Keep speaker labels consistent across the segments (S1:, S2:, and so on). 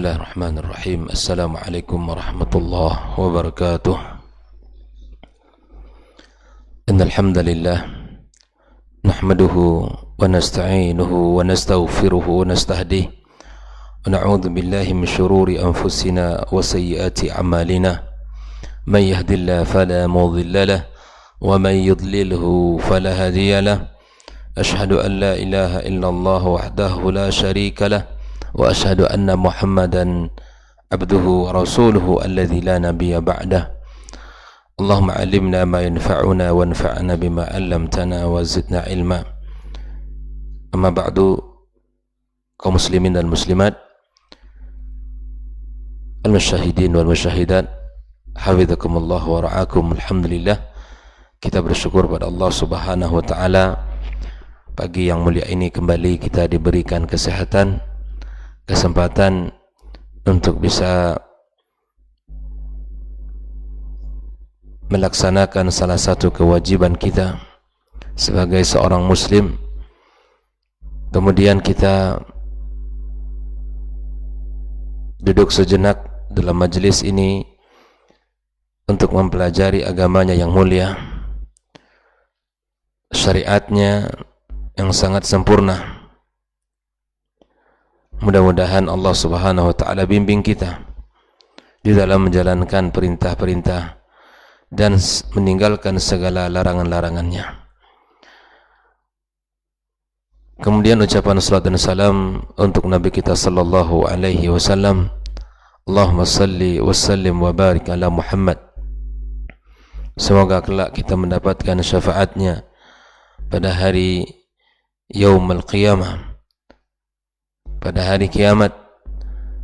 S1: Bismillahirrahmanirrahim. Assalamualaikum warahmatullahi wabarakatuh. Innal hamdalillah nahmaduhu wa nasta'inuhu wa nastaghfiruhu wa nastahdihi wa na'udzu billahi min shururi anfusina wa sayyiati a'malina. Man yahdihillahu fala mudilla lahu wa man yudlilhu fala hadiya lahu. Ashhadu an la ilaha illallah wahdahu la syarika lahu wa ashhadu anna Muhammadan abduhu wa rasuluhu alladzi la nabiyya ba'dah. Allahumma 'allimna ma yanfa'una wanfa'na bima 'allamtana wa zidna ilma. Amma ba'du, kaum muslimin dan muslimat, al-musyahidin wal musyahidat, hafizakumullah wa ra'akum. Alhamdulillah, kita bersyukur pada Allah Subhanahu wa taala, pagi yang mulia ini kembali kita diberikan kesehatan, kesempatan untuk bisa melaksanakan salah satu kewajiban kita sebagai seorang muslim. Kemudian kita duduk sejenak dalam majelis ini untuk mempelajari agamanya yang mulia, syariatnya yang sangat sempurna. Mudah-mudahan Allah Subhanahu wa taala bimbing kita di dalam menjalankan perintah-perintah dan meninggalkan segala larangan-larangannya. Kemudian ucapan salat dan salam untuk Nabi kita sallallahu alaihi wasallam. Allahumma salli wa sallim wa barik ala Muhammad. Semoga kelak kita mendapatkan syafaatnya pada hari yaumul qiyamah, pada hari kiamat,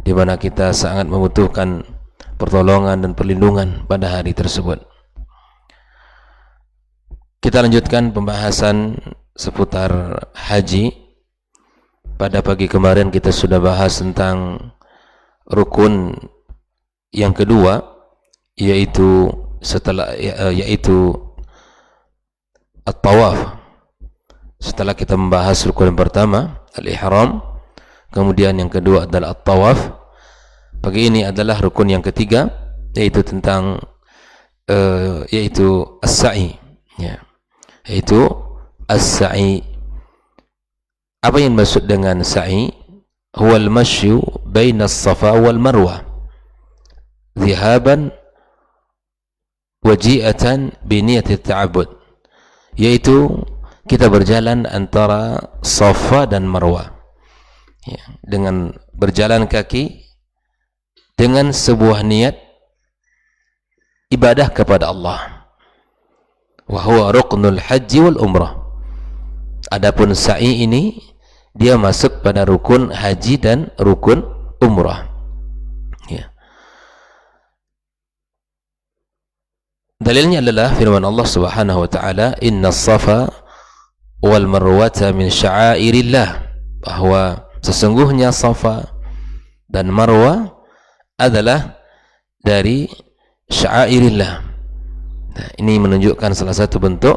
S1: di mana kita sangat membutuhkan pertolongan dan perlindungan pada hari tersebut. Kita lanjutkan pembahasan seputar haji. Pada pagi kemarin kita sudah bahas tentang rukun yang kedua, yaitu at-tawaf. Setelah kita membahas rukun yang pertama, al-ihram, kemudian yang kedua adalah at-tawaf. Pagi ini adalah rukun yang ketiga, yaitu tentang yaitu as-sa'i, ya. Yaitu as-sa'i. Apa yang maksud dengan sa'i? Huwal masyu baina as-safa wal marwa dhahaban wa ji'atan bi niyyati at-ta'abbud. Yaitu kita berjalan antara Safa dan Marwa, ya, dengan berjalan kaki dengan sebuah niat ibadah kepada Allah. Wa huwa ruknul haji wal umrah. Adapun sa'i ini dia masuk pada rukun haji dan rukun umrah, ya. Dalilnya adalah firman Allah Subhanahu wa taala, inna safa wal marwata min sya'airillah, bahwa sesungguhnya Safa dan Marwa adalah dari sya'airillah. Nah, ini menunjukkan salah satu bentuk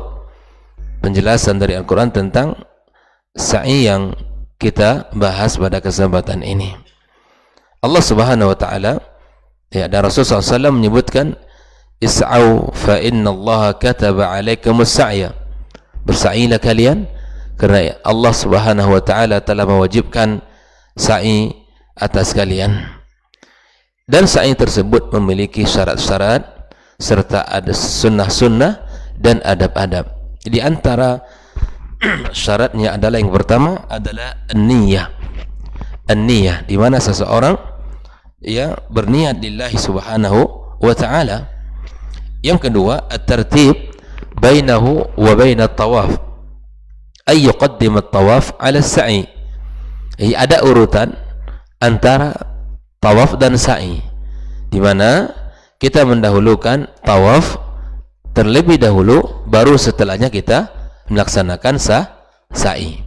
S1: penjelasan dari Al-Quran tentang sa'i yang kita bahas pada kesempatan ini. Allah Subhanahu wa taala, ya, dan Rasulullah SAW menyebutkan, is'au fa inna Allah kataba alaikumus sa'ya. Bersa'ilah kalian karena Allah Subhanahu wa taala telah mewajibkan sa'i atas kalian. Dan sa'i tersebut memiliki syarat-syarat serta ada sunnah-sunnah dan adab-adab. Di antara syaratnya adalah yang pertama adalah an-niyah. An-niyah, di mana seseorang, ya, berniat lillahi Subhanahu wa taala. Yang kedua, at-tartib bainahu wa baina at-tawaf, ay yuqaddim at-tawaf ala as-sa'i. Ada urutan antara tawaf dan sa'i, di mana kita mendahulukan tawaf terlebih dahulu, baru setelahnya kita melaksanakan sa'i.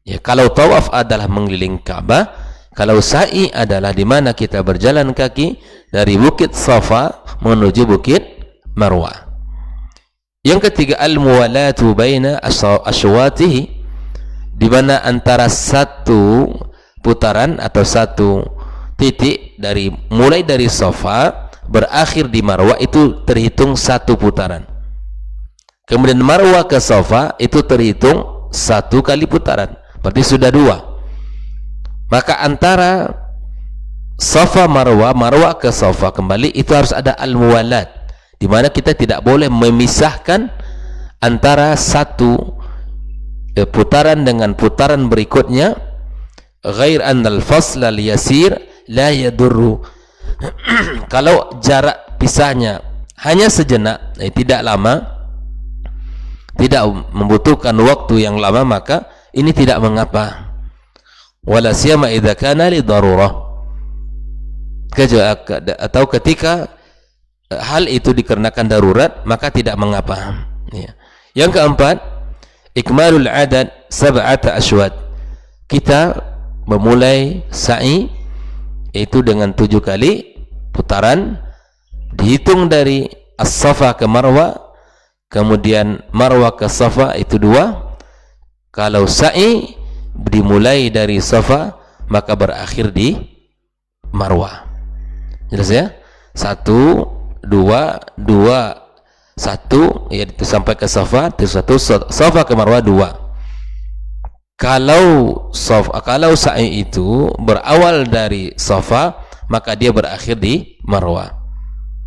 S1: Ya, kalau tawaf adalah mengelilingi Ka'bah, kalau sa'i adalah di mana kita berjalan kaki dari bukit Safa menuju bukit Marwah. Yang ketiga, al-muwalatu baina asyawatihi, di mana antara satu putaran atau satu titik mulai dari Safa berakhir di Marwah itu terhitung 1 putaran. Kemudian Marwah ke Safa itu terhitung 1 kali putaran, berarti sudah 2. Maka antara Safa Marwah, Marwah ke Safa kembali itu harus ada al-muwalat, di mana kita tidak boleh memisahkan antara 1 putaran dengan putaran berikutnya. Ghair annal fasl al-yasir la yadurru. Kalau jarak pisahnya hanya sejenak, tidak lama, tidak membutuhkan waktu yang lama, maka ini tidak mengapa. Wala siyama idza kana li darurah. Atau ketika hal itu dikarenakan darurat, maka tidak mengapa. Ya. Yang keempat, ikmalul adad 7 ashwat. Kita memulai sa'i itu dengan 7 kali putaran, dihitung dari as-Safa ke Marwah, kemudian Marwah ke Safa itu 2. Kalau sa'i dimulai dari Safa, maka berakhir di Marwah. Jelas ya? 1, 2, 2, 1, ya, itu sampai ke Safa, itu 1, Safa ke Marwah 2. Kalau sa'i itu berawal dari Safa, maka dia berakhir di Marwah.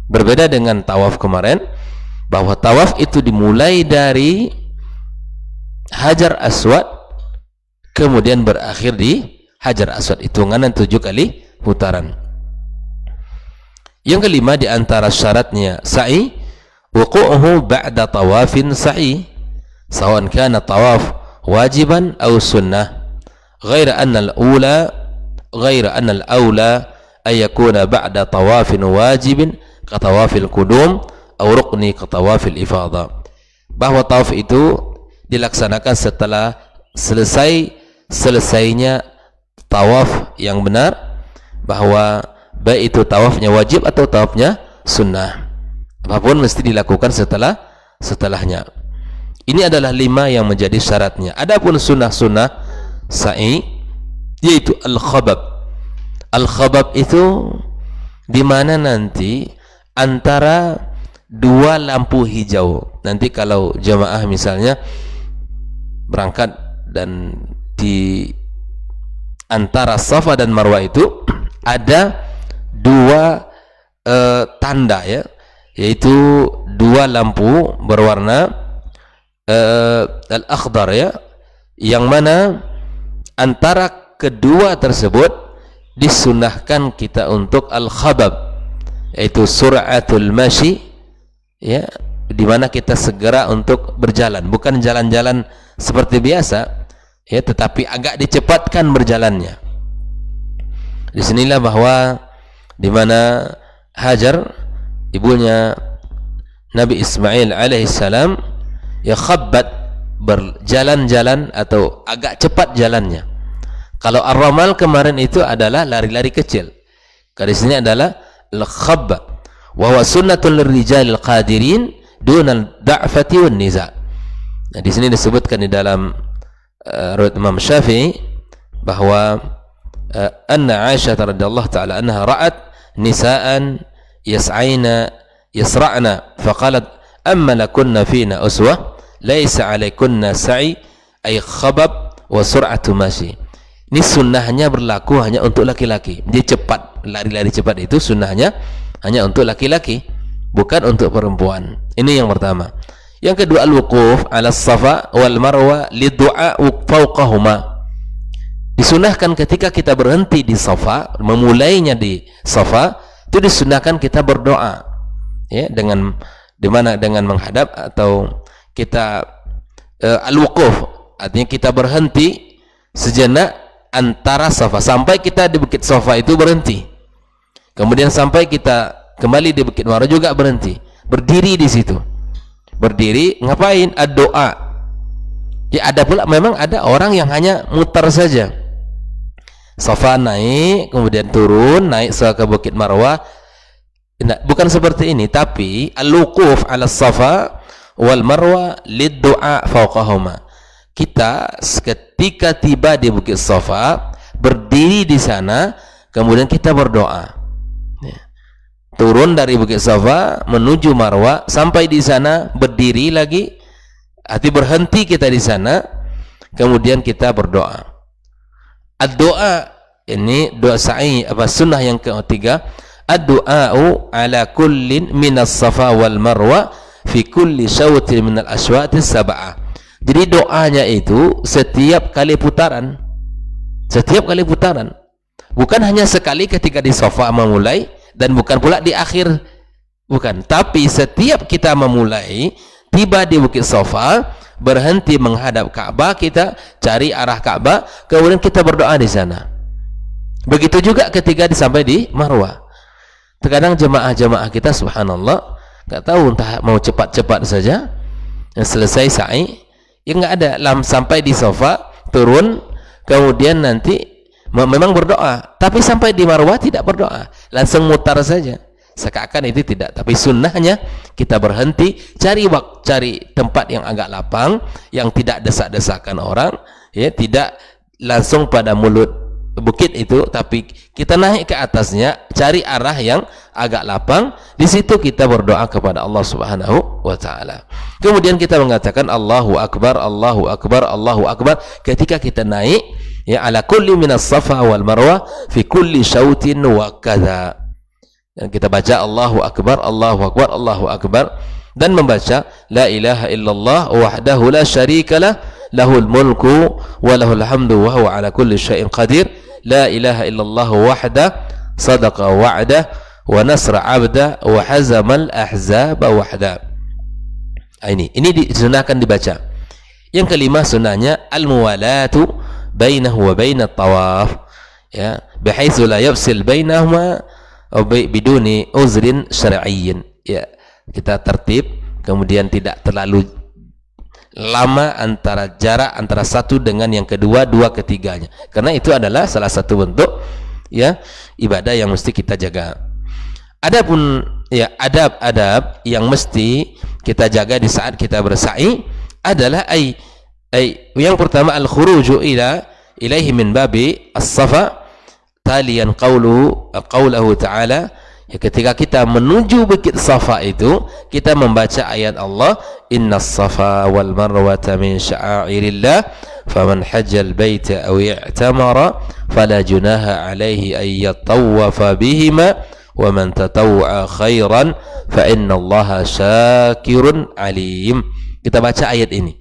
S1: Berbeda dengan tawaf kemarin, bahwa tawaf itu dimulai dari Hajar Aswad kemudian berakhir di Hajar Aswad, hitungan 7 kali putaran. Yang kelima di antara syaratnya sa'i, wuqu'uhu ba'da tawafin sa'i, sawan kana tawaf wajiban aw sunnah, ghaira anna al-awla ay yakuna ba'da tawafin wajibin ka tawafil qudum aw rukni ka tawafil ifadha. Bahwa tawaf itu dilaksanakan setelah selesainya tawaf yang benar, bahwa baik itu tawafnya wajib atau tawafnya sunnah, apapun mesti dilakukan setelahnya. Ini adalah 5 yang menjadi syaratnya. Adapun sunnah-sunnah sa'i, yaitu al-khabab. Al-khabab itu di mana nanti antara 2 lampu hijau. Nanti kalau jamaah misalnya berangkat dan di antara Safa dan Marwah itu ada 2 tanda, ya, yaitu 2 lampu berwarna al-akhdar, ya, yang mana antara kedua tersebut disunahkan kita untuk al-khabab, yaitu sur'atul mashi, ya, di mana kita segera untuk berjalan, bukan jalan-jalan seperti biasa, ya, tetapi agak dicepatkan berjalannya. Disinilah bahwa di mana Hajar, ibunya Nabi Ismail alaihissalam, ya, khabbat, berjalan-jalan atau agak cepat jalannya. Kalau ar-ramal kemarin itu adalah lari-lari kecil. Di sini adalah al-khabba, wa huwa sunnatul lirrijalil qadirin dunal da'fati wan niza'. Nah, di sini disebutkan di dalam riwayat Imam Syafi'i bahwa anna Aisyah radhiyallahu ta'ala anha ra'at nisa'an yasra'na faqalat amma lakunna fina uswah laisa alaikunna sa'i ay khabab wa sur'atu mashi. Ini sunnahnya berlaku hanya untuk laki-laki. Dia cepat, lari-lari cepat itu sunnahnya hanya untuk laki-laki, bukan untuk perempuan. Ini yang pertama. Yang kedua, al-wuquf ala Safa wal Marwa lidu'a fawqahuma. Disunahkan ketika kita berhenti di Safa, memulainya di Safa, itu disunahkan kita berdoa, ya, dengan menghadap, atau kita al-wuquf artinya kita berhenti sejenak antara Safa, sampai kita di Bukit Safa itu berhenti, kemudian sampai kita kembali di Bukit Marwah juga berhenti, berdiri di situ. Berdiri ngapain? Doa. Ya, ada pula memang ada orang yang hanya muter saja, Safa naik kemudian turun, naik ke Bukit Marwah. Nah, bukan seperti ini, tapi al-wuquf ala Safa wal Marwah lid-du'a fawqahuma. Kita ketika tiba di Bukit Safa berdiri di sana, kemudian kita berdoa. Ya. Turun dari Bukit Safa menuju Marwah, sampai di sana berdiri lagi, arti berhenti kita di sana, kemudian kita berdoa. Ad-doa ini doa sa'i apa sunnah yang ketiga, ad-du'a'u ala kullin minas safa wal marwa fi kulli syawtin minal aswatis sab'ah. Jadi doanya itu setiap kali putaran. Setiap kali putaran. Bukan hanya sekali ketika di Safa memulai, dan bukan pula di akhir. Bukan, tapi setiap kita memulai, tiba di Bukit Safa, berhenti menghadap Ka'bah, kita cari arah Ka'bah, kemudian kita berdoa di sana. Begitu juga ketika sampai di Marwah. Terkadang jemaah-jemaah kita subhanallah nggak tahu, entah mau cepat-cepat saja, selesai sa'i, ya nggak ada, sampai di Safa turun, kemudian nanti memang berdoa, tapi sampai di Marwah tidak berdoa, langsung mutar saja. Seakan itu tidak, tapi sunnahnya kita berhenti, cari tempat yang agak lapang, yang tidak desak-desakan orang, ya, tidak langsung pada mulut bukit itu, tapi kita naik ke atasnya, cari arah yang agak lapang, di situ kita berdoa kepada Allah Subhanahu wa taala. Kemudian kita mengatakan Allahu akbar, Allahu akbar, Allahu akbar ketika kita naik, ya, ala kulli minas safa wal marwah fi kulli syautin wa kadza. Dan kita baca Allahu akbar, Allahu akbar, Allahu akbar, dan membaca la ilaha illallah wahdahu la syarikalah lahul mulku wa lahul hamdu wa huwa ala kulli syai'in qadir. La ilaha illallah wahda sadaqa wa'dah wa nasra 'abda wa hazamal ahzaba wahda. Ini disunahkan dibaca. Yang kelima sunnahnya al-muwalatu bainahu wa bainat tawaf, ya, bihaitsu la yafsil bainahuma biduni uzrin syar'iyyin. Ya, kita tertib, kemudian tidak terlalu lama antara jarak antara satu dengan yang kedua, dua ketiganya, karena itu adalah salah satu bentuk, ya, ibadah yang mesti kita jaga. Adapun, ya, adab-adab yang mesti kita jaga di saat kita bersa'i adalah yang pertama al-khuruju ilaihi min babi as-safa talian qawluhu ta'ala, ya, ketika kita menuju Bukit Safa itu kita membaca ayat Allah, innas safa wal marwata min sya'airillah faman hajjal baita aw i'tamara fala junaha alaihi ay yatawwafa bihima wa man tatawwa'a khairan fa innallaha syakirun alim. Kita baca ayat ini.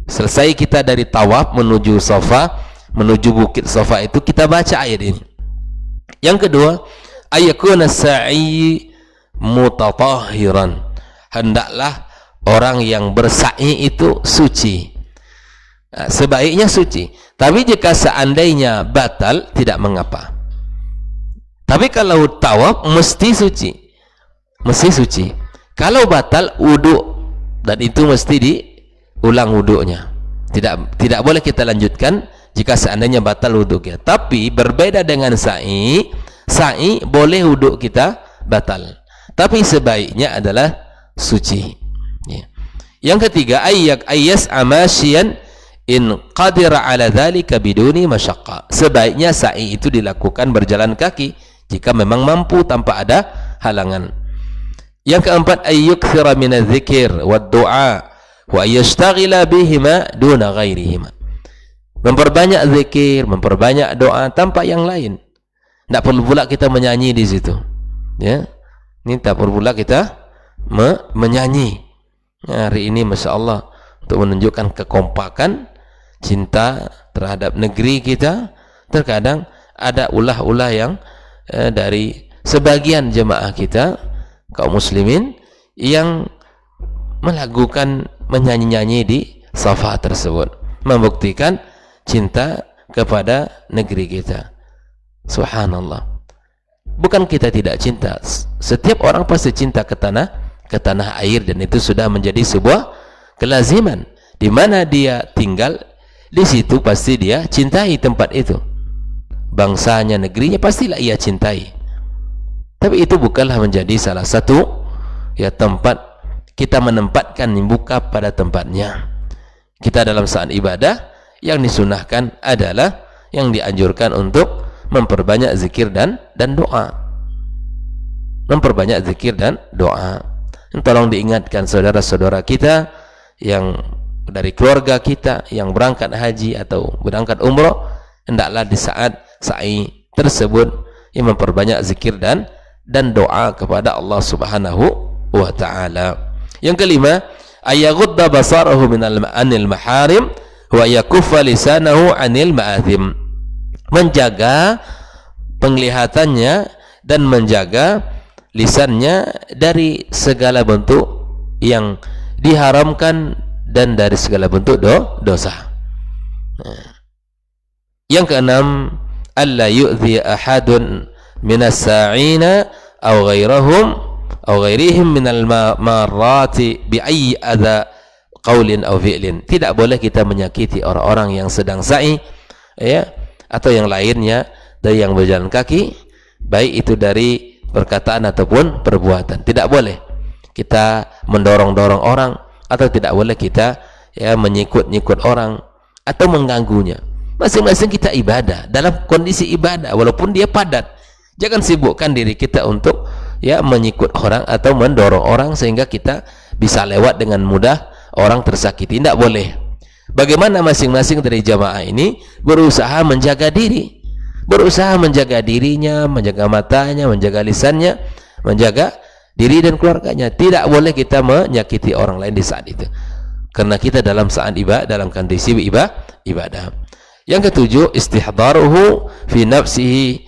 S1: Selesai kita dari tawaf menuju Safa, menuju Bukit Safa itu kita baca ayat ini. Yang kedua, ayakuna sa'i mutatahhiran, hendaklah orang yang bersa'i itu suci. Nah, sebaiknya suci, tapi jika seandainya batal tidak mengapa. Tapi kalau tawaf mesti suci, mesti suci. Kalau batal wudu, dan itu mesti diulang wudunya, tidak boleh kita lanjutkan jika seandainya batal wudu kita. Tapi berbeda dengan sa'i boleh wuduk kita batal, tapi sebaiknya adalah suci, ya. Yang ketiga, ayyas amasyian in qadira ala dzalika biduni masyaqqa, sebaiknya sa'i itu dilakukan berjalan kaki jika memang mampu tanpa ada halangan. Yang keempat, ayyukthira minadz dzikir wad du'a wa yashtaghila bihima duna ghairihima, memperbanyak zikir, memperbanyak doa tanpa yang lain. Tidak perlu pula kita menyanyi di situ, ya. Ini tak perlu pula kita menyanyi. Ya, hari ini masya Allah, untuk menunjukkan kekompakan cinta terhadap negeri kita, terkadang ada ulah-ulah yang dari sebagian jemaah kita kaum muslimin yang melakukan menyanyi-nyanyi di Safa tersebut, membuktikan cinta kepada negeri kita. Subhanallah. Bukan kita tidak cinta, setiap orang pasti cinta ke tanah air, dan itu sudah menjadi sebuah kelaziman. Di mana dia tinggal, di situ pasti dia cintai tempat itu. Bangsanya, negerinya pastilah ia cintai. Tapi itu bukanlah menjadi salah satu, ya, tempat kita menempatkan muka pada tempatnya. Kita dalam saat ibadah yang disunahkan adalah, yang dianjurkan untuk memperbanyak zikir dan doa. Memperbanyak zikir dan doa. Tolong diingatkan saudara-saudara kita yang dari keluarga kita yang berangkat haji atau berangkat umroh, hendaklah di saat sa'i tersebut yang memperbanyak zikir dan doa kepada Allah Subhanahu wa taala. Yang kelima, ayaghudda basarahu anil maharim wa yakuffa lisanahu anil ma'athim. Menjaga penglihatannya dan menjaga lisannya dari segala bentuk yang diharamkan dan dari segala bentuk dosa. Yang keenam, alla yu'dhi ahadun minas sa'ina aw ghairahum aw ghairihim minal marrati bi ayyi adha qaulin aw fi'lin. Tidak boleh kita menyakiti orang-orang yang sedang sa'i, ya, atau yang lainnya dari yang berjalan kaki, baik itu dari perkataan ataupun perbuatan. Tidak boleh kita mendorong-dorong orang, atau tidak boleh kita menyikut-nyikut orang atau mengganggunya. Masing-masing kita ibadah, dalam kondisi ibadah walaupun dia padat. Jangan sibukkan diri kita untuk menyikut orang atau mendorong orang sehingga kita bisa lewat dengan mudah orang tersakiti. Tidak boleh. Bagaimana masing-masing dari jamaah ini berusaha menjaga diri, berusaha menjaga dirinya, menjaga matanya, menjaga lisannya, menjaga diri dan keluarganya. Tidak boleh kita menyakiti orang lain di saat itu, karena kita dalam saat ibadah, dalam kondisi ibadah. Yang ketujuh, istihdaruhu fi nafsihi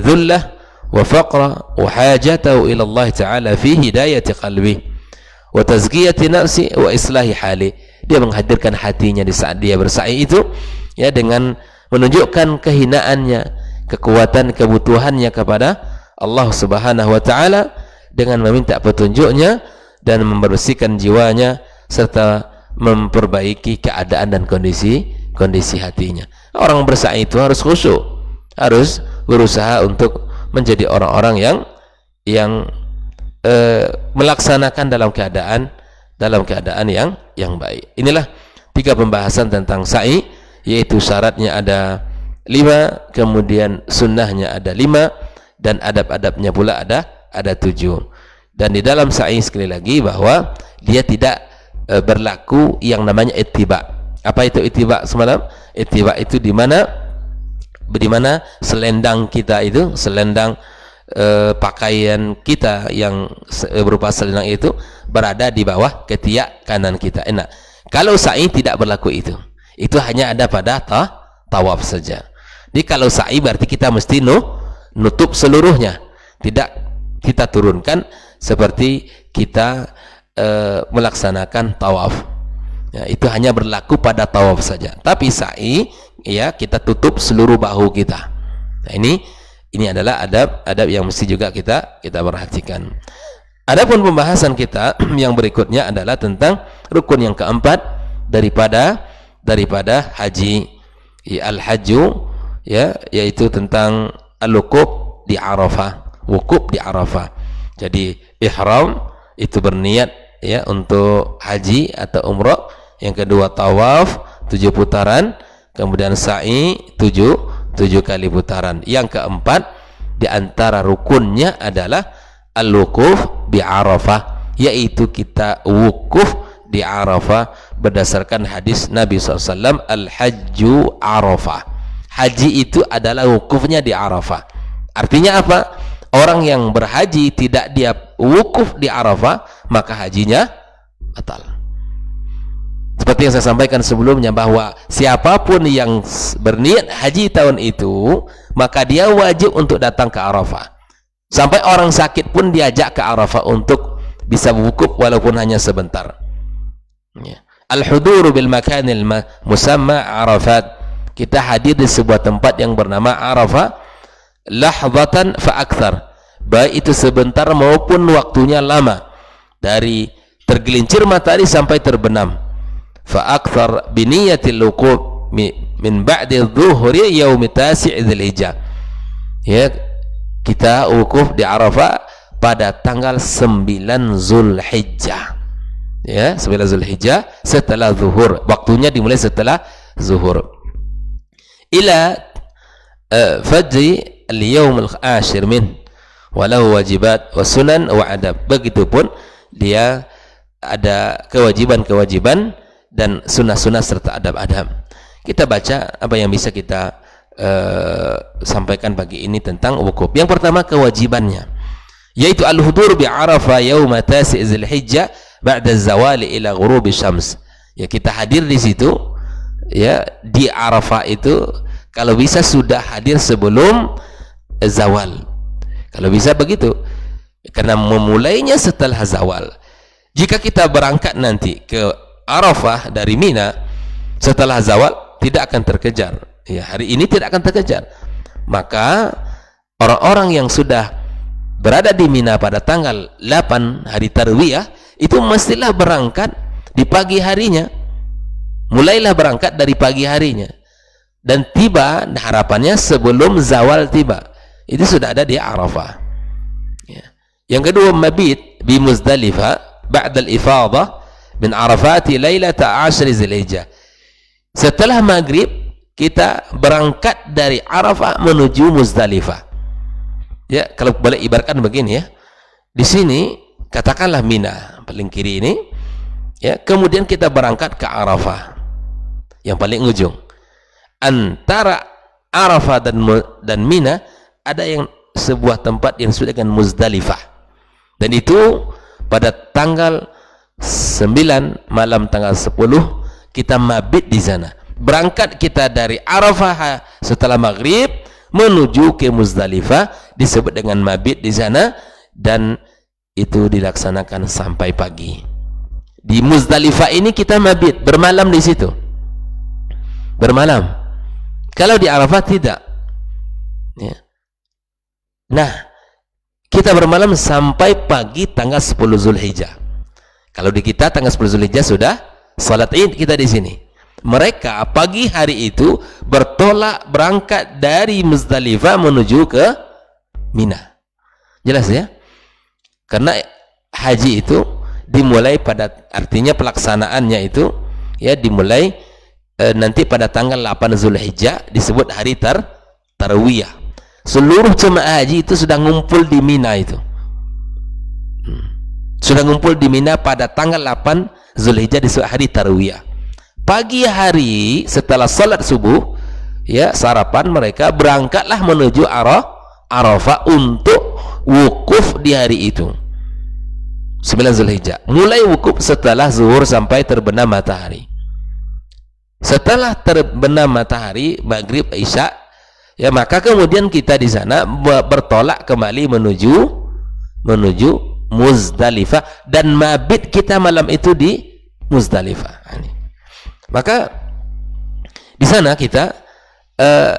S1: dhullah wa faqra wa hajatahu ila Allah Ta'ala fi hidayati qalbi wa tazkiyati nafsi wa islahi hali. Dia menghadirkan hatinya di saat dia bersa'i itu, dengan menunjukkan kehinaannya, kekuatan kebutuhannya kepada Allah Subhanahu wa taala, dengan meminta petunjuknya dan membersihkan jiwanya serta memperbaiki keadaan dan kondisi hatinya. Orang bersa'i itu harus khusyuk, harus berusaha untuk menjadi orang-orang yang melaksanakan dalam keadaan yang baik. Inilah 3 pembahasan tentang sa'i, yaitu syaratnya ada 5, kemudian sunnahnya ada 5, dan adab-adabnya pula ada 7. Dan di dalam sa'i sekali lagi bahwa dia tidak berlaku yang namanya ittiba. Apa itu ittiba semalam? Ittiba itu di mana selendang kita itu, selendang pakaian kita yang berupa selendang itu berada di bawah ketiak kanan kita. Enak. Kalau sa'i tidak berlaku itu hanya ada pada tawaf saja. Jadi kalau sa'i berarti kita mesti nutup seluruhnya, tidak kita turunkan seperti kita melaksanakan tawaf. Itu hanya berlaku pada tawaf saja. Tapi sa'i, kita tutup seluruh bahu kita. Nah, ini adalah adab yang mesti juga kita perhatikan. Adapun pembahasan kita yang berikutnya adalah tentang rukun yang keempat daripada haji, al-hajju, yaitu tentang al-wukuf di Arafah, wukuf di Arafah. Jadi ihram itu berniat untuk haji atau umrah. Yang kedua tawaf 7 putaran, kemudian sa'i 7 kali putaran. Yang keempat di antara rukunnya adalah al-wukuf di Arafah, yaitu kita wukuf di Arafah berdasarkan hadis Nabi SAW, al-hajju Arafah. Haji itu adalah wukufnya di Arafah. Artinya apa? Orang yang berhaji tidak dia wukuf di Arafah, maka hajinya batal. Seperti yang saya sampaikan sebelumnya, bahwa siapapun yang berniat haji tahun itu, maka dia wajib untuk datang ke Arafah. Sampai orang sakit pun diajak ke Arafah untuk bisa wukuf walaupun hanya sebentar. Al-huduru bil makanil musamma Arafat. Kita hadir di sebuah tempat yang bernama Arafah, lahzatan fa akthar, baik itu sebentar maupun waktunya lama, dari tergelincir matahari sampai terbenam. Fa akthar bi niyatil wuquf min ba'di adh-dhuhri yaum tasi' dzulhijjah. Kita wukuf di Arafah pada tanggal 9 Zulhijjah. 9 Zulhijjah setelah zuhur. Waktunya dimulai setelah zuhur. Ila fajri al-yawm al-ashir min walau wajibat wa sunan wa adab. Begitupun dia ada kewajiban-kewajiban dan sunnah-sunnah serta adab-adab. Kita baca apa yang bisa kita sampaikan pagi ini tentang wukuf. Yang pertama kewajibannya, yaitu al-hudur bi Arafah yauma tasi' Zulhijjah ba'da zawali ila ghurubi syams. Ya, kita hadir di situ, ya, di Arafah itu kalau bisa sudah hadir sebelum zawal. Kalau bisa begitu. Karena memulainya setelah zawal. Jika kita berangkat nanti ke Arafah dari Mina setelah zawal, tidak akan terkejar. Ya, hari ini tidak akan terkejar. Maka orang-orang yang sudah berada di Mina pada tanggal 8 hari Tarwiyah itu mestilah berangkat di pagi harinya. Mulailah berangkat dari pagi harinya dan tiba harapannya sebelum zawal tiba. Itu sudah ada di Arafah. Ya. Yang kedua, mabit bi Muzdalifah ba'da al-ifadah min Arafati lailata 10 Zulhijjah. Setelah maghrib kita berangkat dari Arafah menuju Muzdalifah. Ya, kalau boleh ibaratkan begini ya. Di sini katakanlah Mina paling kiri ini, ya, kemudian kita berangkat ke Arafah yang paling ujung. Antara Arafah dan Mina ada yang sebuah tempat yang disebut dengan Muzdalifah. Dan itu pada tanggal 9 malam tanggal 10 kita mabit di sana. Berangkat kita dari Arafah setelah maghrib menuju ke Muzdalifah, disebut dengan mabit di sana, dan itu dilaksanakan sampai pagi. Di Muzdalifah ini kita mabit, bermalam di situ. Bermalam. Kalau di Arafah tidak. Ya. Nah, kita bermalam sampai pagi tanggal 10 Zulhijjah. Kalau di kita tanggal 10 Zulhijjah sudah salat Id kita di sini. Mereka pagi hari itu berangkat dari Muzdalifah menuju ke Mina. Jelas ya? Karena haji itu dimulai pada, artinya pelaksanaannya itu ya dimulai nanti pada tanggal 8 Zulhijjah, disebut hari Tarwiyah. Seluruh jemaah haji itu sudah ngumpul di Mina itu. Sudah ngumpul di Mina pada tanggal 8 Zulhijjah, disebut hari Tarwiyah. Pagi hari setelah salat subuh, ya, sarapan mereka berangkatlah menuju Arafah untuk wukuf di hari itu 9 Zulhijjah. Mulai wukuf setelah zuhur sampai terbenam matahari. Setelah terbenam matahari, maghrib, isya, ya, maka kemudian kita di sana bertolak kembali menuju Muzdalifah, dan mabit kita malam itu di Muzdalifah. Maka di sana kita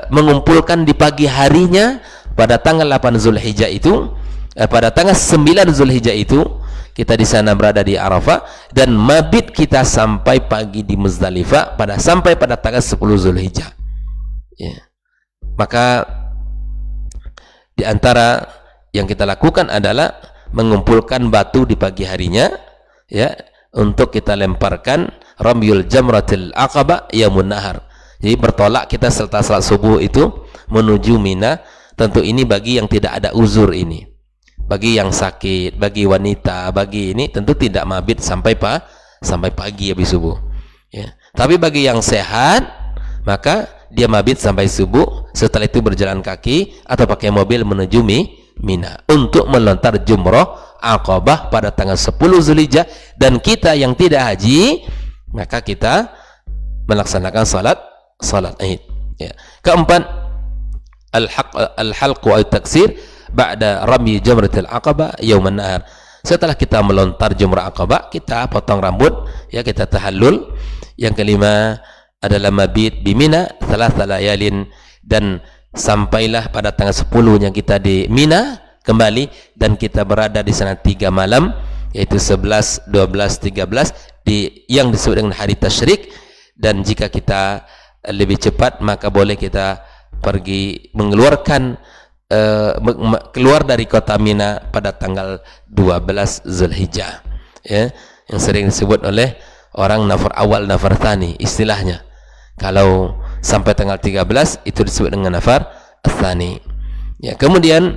S1: mengumpulkan di pagi harinya pada tanggal 8 Zulhijjah itu, pada tanggal 9 Zulhijjah itu kita di sana berada di Arafah, dan mabit kita sampai pagi di Muzdalifah sampai pada tanggal 10 Zulhijjah. Ya. Maka di antara yang kita lakukan adalah mengumpulkan batu di pagi harinya, ya, untuk kita lemparkan ramyul jamratil aqabah yaumun nahar. Jadi bertolak kita setelah salat subuh itu menuju Mina. Tentu ini bagi yang tidak ada uzur ini. Bagi yang sakit, bagi wanita, bagi ini tentu tidak mabit sampai pagi habis subuh. Ya. Tapi bagi yang sehat, maka dia mabit sampai subuh, setelah itu berjalan kaki atau pakai mobil menuju Mina untuk melontar jumrah Aqabah pada tanggal 10 Zulhijjah. Dan kita yang tidak haji, maka kita melaksanakan salat Id. Ya. Keempat, al-halq wa taksir ba'da rami jamratil aqabah yauman nahar. Setelah kita melontar jumrah Aqabah, kita potong rambut, ya, kita tahallul. Yang kelima adalah mabit di Mina thalath layalin, dan sampailah pada tanggal 10-nya kita di Mina kembali, dan kita berada di sana 3 malam, yaitu 11, 12, 13 yang disebut dengan hari tasyrik. Dan jika kita lebih cepat, maka boleh kita pergi mengeluarkan keluar dari kota Mina pada tanggal 12 Zulhijjah, ya, yang sering disebut oleh orang nafar awal, nafar thani istilahnya. Kalau sampai tanggal 13 itu disebut dengan ats-tsani. Ya, kemudian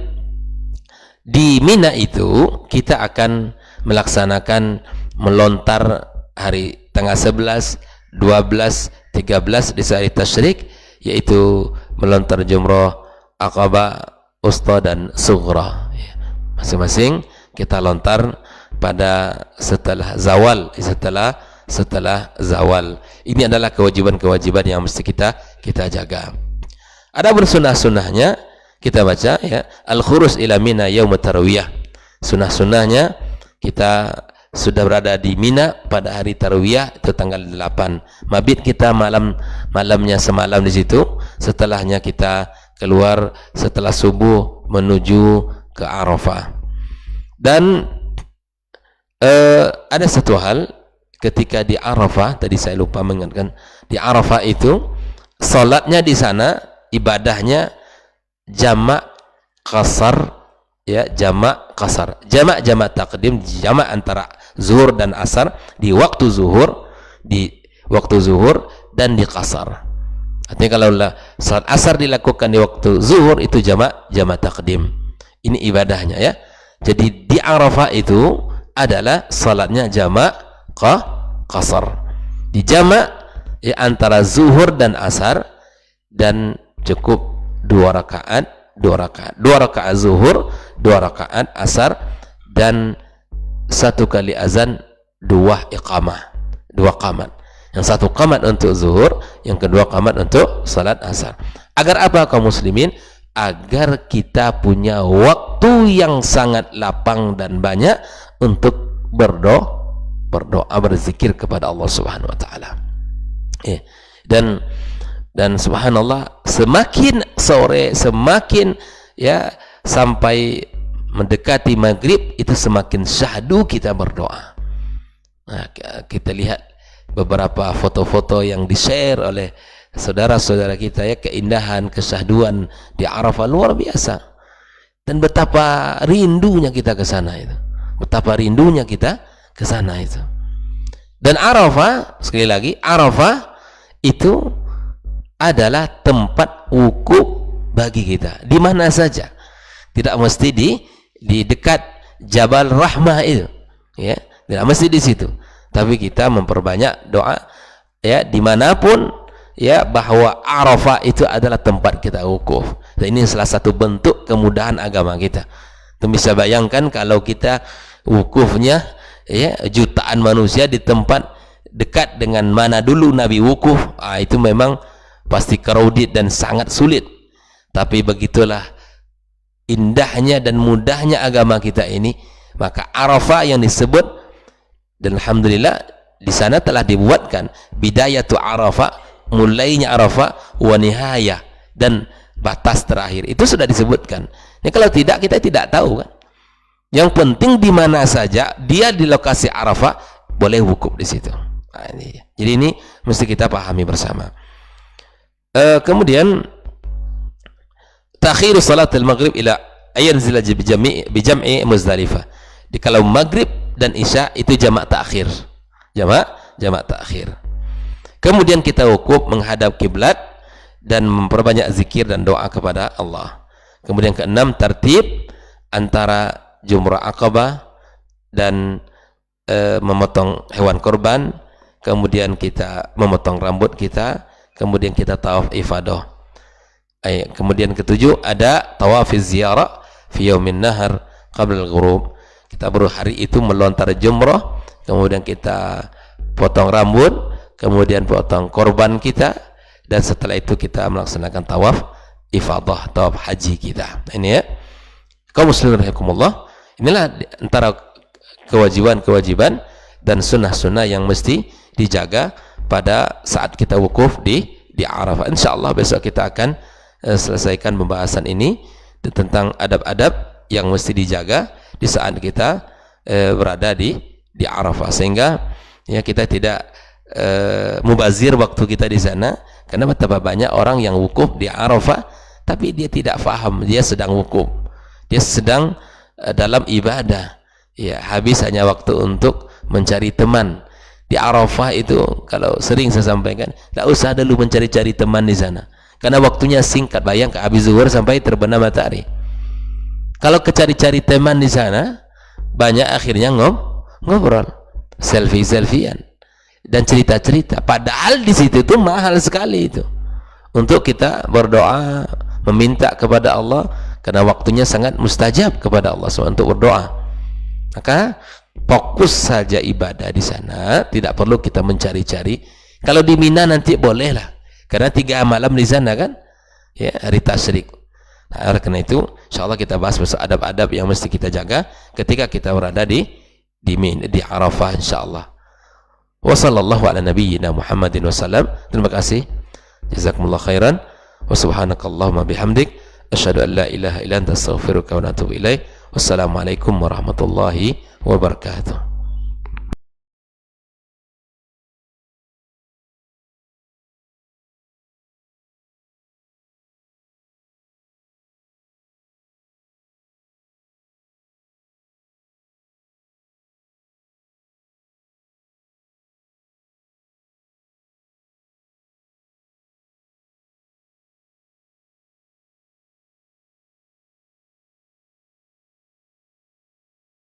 S1: di Mina itu kita akan melaksanakan melontar hari tanggal 11, 12, 13 di hari tasyrik, yaitu melontar jumrah Aqabah Usta dan Sughra. Ya, masing-masing kita lontar pada setelah zawal, setelah zawal. Ini adalah kewajiban-kewajiban yang mesti kita jaga. Ada bersunah-sunahnya kita baca, ya, al-khuruj ila Mina yaum tarwiyah. Sunah-sunahnya kita sudah berada di Mina pada hari tarwiyah, itu tanggal 8. Mabit kita malamnya semalam di situ. Setelahnya kita keluar setelah subuh menuju ke Arafah. Dan ada satu hal ketika di Arafah, tadi saya lupa mengingatkan, di Arafah itu salatnya di sana, ibadahnya jamak qasar, ya, jamak qasar, jamak takdim, jamak antara zuhur dan asar di waktu zuhur, dan di qasar. Artinya kalau salat asar dilakukan di waktu zuhur itu jamak takdim. Ini ibadahnya, ya. Jadi di Arafah itu adalah salatnya jamak qasar. Di jamak, ya, antara zuhur dan asar, dan cukup 2 rakaat zuhur, 2 rakaat asar, dan 1 kali azan, 2 iqamah, 2 qamat. Yang 1 qamat untuk zuhur, yang kedua qamat untuk salat asar. Agar apa kaum muslimin? Agar kita punya waktu yang sangat lapang dan banyak untuk berdoa, berzikir kepada Allah Subhanahu wa taala. Dan subhanallah, semakin sore, semakin, ya, sampai mendekati maghrib, itu semakin syahdu kita berdoa. Nah, kita lihat beberapa foto-foto yang di-share oleh saudara-saudara kita, ya, keindahan kesyahduan di Arafah luar biasa. Dan betapa rindunya kita ke sana itu. Betapa rindunya kita ke sana itu. Dan Arafah, sekali lagi, Arafah itu adalah tempat wukuf bagi kita di mana saja, tidak mesti di dekat Jabal Rahmah itu, ya, tidak mesti di situ, tapi kita memperbanyak doa, ya, dimanapun, ya, bahwa Arafah itu adalah tempat kita wukuf. Dan ini salah satu bentuk kemudahan agama kita. Kita bisa bayangkan kalau kita wukufnya, ya, jutaan manusia di tempat dekat dengan mana dulu Nabi wukuf, itu memang pasti crowded dan sangat sulit. Tapi begitulah indahnya dan mudahnya agama kita ini. Maka Arafah yang disebut, dan alhamdulillah di sana telah dibuatkan bidayatu Arafah, mulainya Arafah, wa nihayah, dan batas terakhir itu sudah disebutkan. Ini kalau tidak, kita tidak tahu, kan. Yang penting di mana saja dia di lokasi Arafah, boleh wukuf di situ. Nah, ini. Jadi ini mesti kita pahami bersama. Kemudian takhiru salat al-maghrib ila ayanzila bijam'i Muzdalifah. Di kalau maghrib dan isya itu jamak takhir. Jamak takhir. Kemudian kita wukuf menghadap kiblat dan memperbanyak zikir dan doa kepada Allah. Kemudian keenam, tertib antara jumrah Aqabah dan memotong hewan korban. Kemudian kita memotong rambut kita. Kemudian kita tawaf ifadah. Kemudian ketujuh, ada tawaf ziarah fi yaumin nahar qabla al-ghurub. Kita baru hari itu melontar jumrah, kemudian kita potong rambut, kemudian potong korban kita, dan setelah itu kita melaksanakan tawaf ifadah, tawaf haji kita. Ini, ya, kaum muslimin rahimakumullah, inilah antara kewajiban-kewajiban dan sunnah-sunnah yang mesti dijaga pada saat kita wukuf di Arafah. Insyaallah besok kita akan selesaikan pembahasan ini tentang adab-adab yang mesti dijaga di saat kita berada di Arafah, sehingga, ya, kita tidak mubazir waktu kita di sana, karena betapa banyak orang yang wukuf di Arafah tapi dia tidak faham dia sedang wukuf, dia sedang dalam ibadah, ya, habis hanya waktu untuk mencari teman. Di Arafah itu, kalau sering saya sampaikan, tidak usah dulu mencari-cari teman di sana. karena waktunya singkat. Bayangkan habis zuhur sampai terbenam matahari. Kalau kecari-cari teman di sana, banyak akhirnya ngobrol, selfie-selfian dan cerita-cerita. Padahal di situ tuh mahal sekali itu untuk kita berdoa, meminta kepada Allah, karena waktunya sangat mustajab kepada Allah SWT untuk berdoa. Maka fokus saja ibadah di sana, tidak perlu kita mencari-cari. Kalau di Mina nanti bolehlah, karena 3 malam di sana kan, ya, hari tasyrik. Nah, karena itu, insyaallah kita bahas adab-adab yang mesti kita jaga ketika kita berada di Arafah, insyaallah. Wa sallallahu ala nabiyyina Muhammadin wasallam. Terima kasih. Jazakumullah khairan. Wa subhanakallahumma bihamdik asyhadu an la ilaha illa anta astaghfiruka wa atubu ilaik. Wassalamualaikum warahmatullahi wabarakatuh.